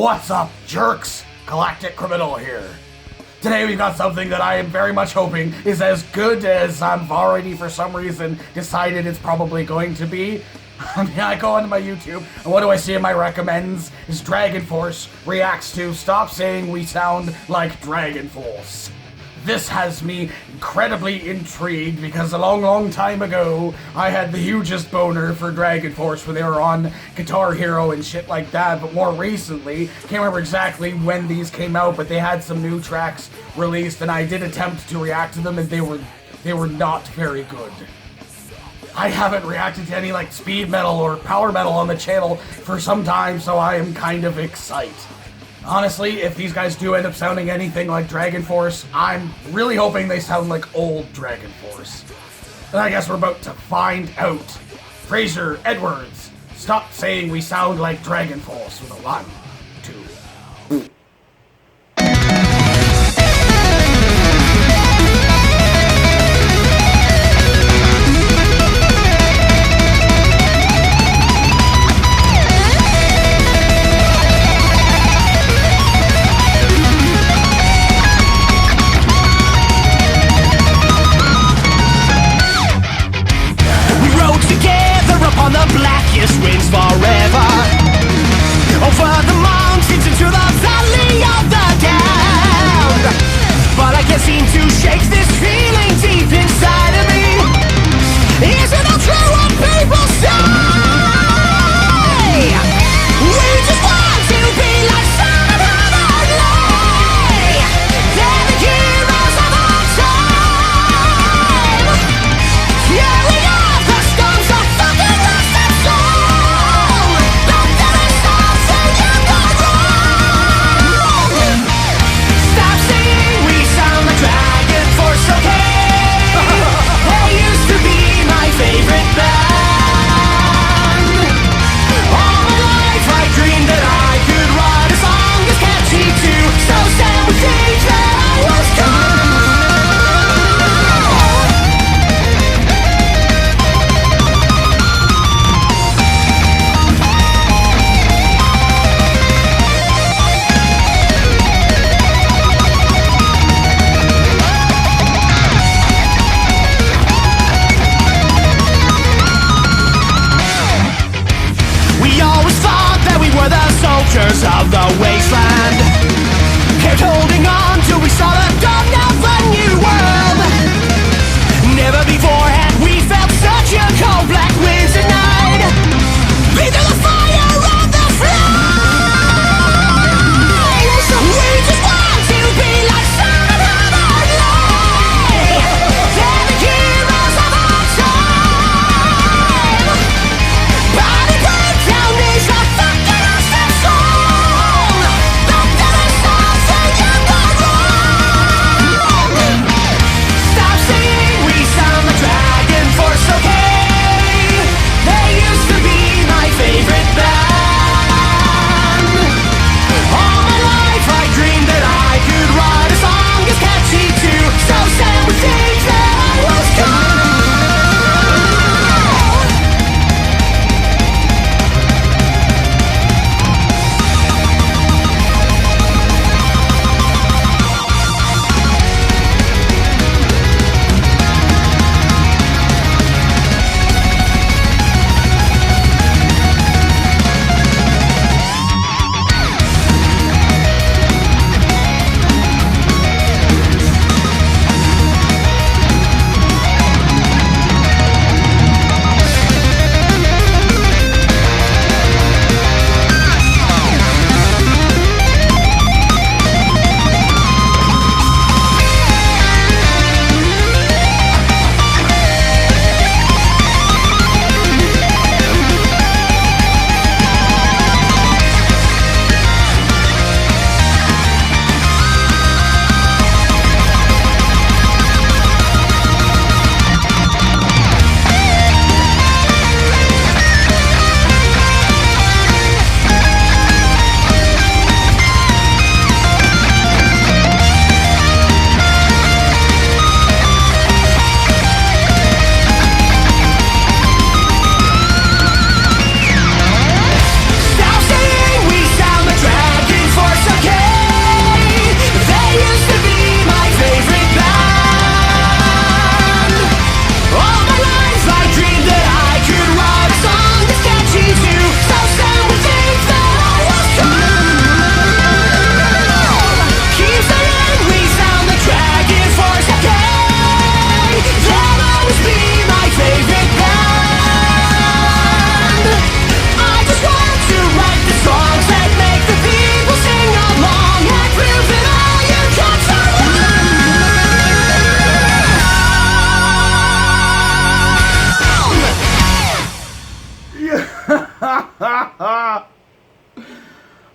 What's up, jerks? Galactic Criminal here. Today we've got something that I am very much hoping is as good as I've already for some reason decided it's probably going to be. I go onto my YouTube, and what do I see in my recommends is Dragonforce reacts to Stop Saying We Sound Like Dragonforce. This has me incredibly intrigued because a long time ago, I had the hugest boner for Dragonforce when they were on Guitar Hero and shit like that, but more recently, can't remember exactly when these came out, but they had some new tracks released, and I did attempt to react to them, and they were not very good. I haven't reacted to any like speed metal or power metal on the channel for some time, so I am kind of excited. Honestly, if these guys do end up sounding anything like Dragonforce, I'm really hoping they sound like old Dragonforce. And I guess we're about to find out. FRASER, Edwards, stop saying we sound like Dragonforce with a 1, 2. On the blackest winds forever, over the mountains into the valley of the damned. But I can't seem to shake this feeling deep inside of me. Is it all true what people say? We just want to be like some other lay. They're the heroes of our time, carrying off the storms of fucking of the wasteland, kept holding on till we saw the dawn of a new world. Never before had we felt such a cold black winter night. Be through the fire of the flames. We just want to be like some other lay. They're the heroes of our time. Body breakdown is a fucking awesome song. Don't let us stop saying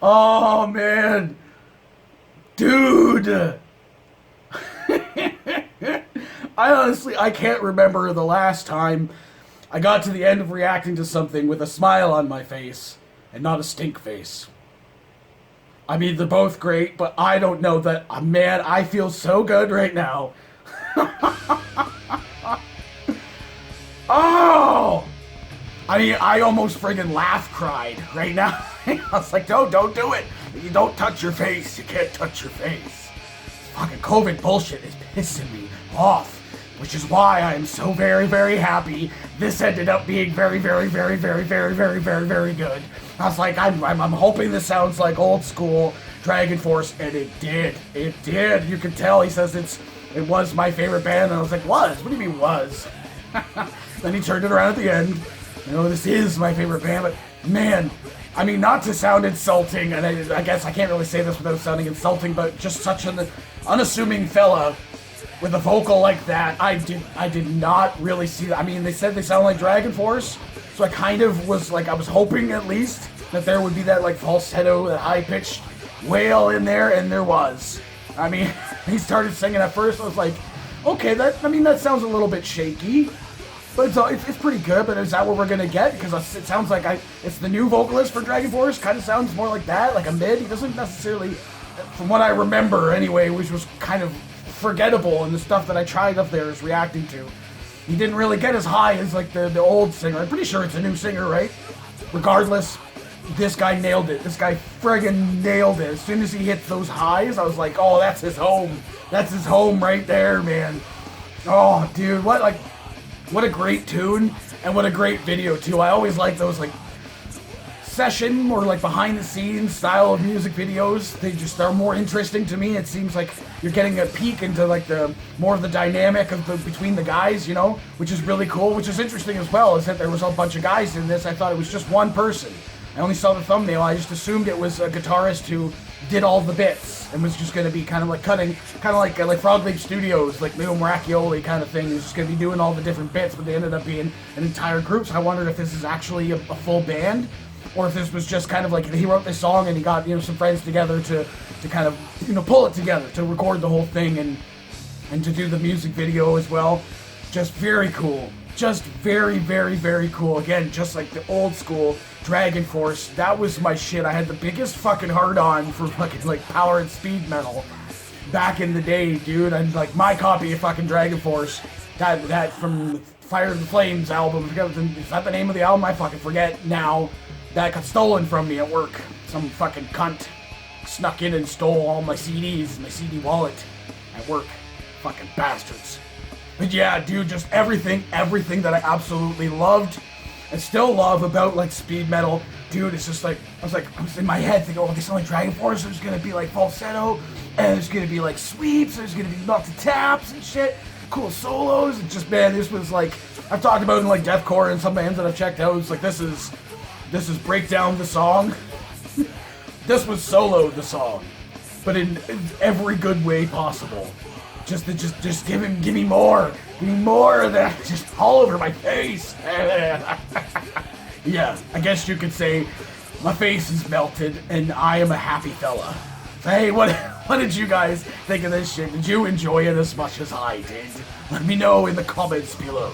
Oh, man. Dude. I can't remember the last time I got to the end of reacting to something with a smile on my face and not a stink face. I mean, they're both great, but I don't know that, man, I feel so good right now. Oh! I mean, I almost friggin' cried right now. I was like, don't do it. You don't touch your face. You can't touch your face. Fucking COVID bullshit is pissing me off. Which is why I am so very, very happy this ended up being very, very, very, very, very, very, very, very good. I was like, I'm hoping this sounds like old school Dragonforce, and it did. It did. You can tell he says it was my favorite band, and I was like, was? What do you mean was? Then he turned it around at the end. You know, this is my favorite band, but man, I mean, not to sound insulting, and I guess I can't really say this without sounding insulting, but just such an unassuming fella with a vocal like that, I did not really see that. I mean, they said they sound like Dragonforce, so I kind of was like, I was hoping at least that there would be that like falsetto, that high-pitched wail in there, and there was. I mean, he started singing at first, I was like, okay, that sounds a little bit shaky, but it's pretty good, but is that what we're gonna get? Because it sounds like it's the new vocalist for Dragonforce, kind of sounds more like that, like a mid. He doesn't necessarily, from what I remember anyway, which was kind of forgettable, and the stuff that I tried up there is reacting to. He didn't really get as high as like the old singer. I'm pretty sure it's a new singer, right? Regardless, this guy nailed it. This guy friggin' nailed it. As soon as he hit those highs, I was like, oh, that's his home. That's his home right there, man. Oh, dude, what a great tune, and what a great video too. I always like those like session or like behind the scenes style of music videos. They're more interesting to me. It seems like you're getting a peek into like the more of the dynamic of between the guys, you know, which is really cool. Which is interesting as well, is that there was a bunch of guys in this. I thought it was just one person. I only saw the thumbnail. I just assumed it was a guitarist who did all the bits and was just going to be kind of like cutting, kind of like Frog Leap Studios, like Leo Maracchioli kind of thing. He was just going to be doing all the different bits, but they ended up being an entire group. So I wondered if this is actually a full band, or if this was just kind of like he wrote this song and he got, you know, some friends together to kind of, you know, pull it together, to record the whole thing and to do the music video as well. Just very cool. Just very, very, very cool. Again, just like the old school Dragonforce. That was my shit. I had the biggest fucking hard-on for fucking like power and speed metal back in the day, dude. And like my copy of fucking Dragonforce, that from Fire and the Flames album, is that the name of the album? I fucking forget now. That got stolen from me at work. Some fucking cunt snuck in and stole all my CDs, my CD wallet at work. Fucking bastards. But yeah, dude, just everything that I absolutely loved and still love about like speed metal. Dude, it's just like, I was in my head thinking, oh, they sound like Dragonforce, there's gonna be like falsetto, and there's gonna be like sweeps, there's gonna be lots of taps and shit, cool solos, and just, man, this was like, I've talked about it in like deathcore and some bands that I've checked out. It's like, this is break down the song. This was solo the song, but in every good way possible. Just give me more of that, just all over my face. Yeah, I guess you could say my face is melted and I am a happy fella. So, hey, what did you guys think of this shit? Did you enjoy it as much as I did? Let me know in the comments below.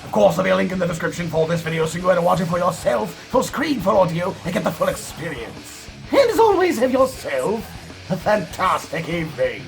Of course, there'll be a link in the description for this video, so you can go ahead and watch it for yourself, full screen for audio, and get the full experience. And as always, have yourself a fantastic evening.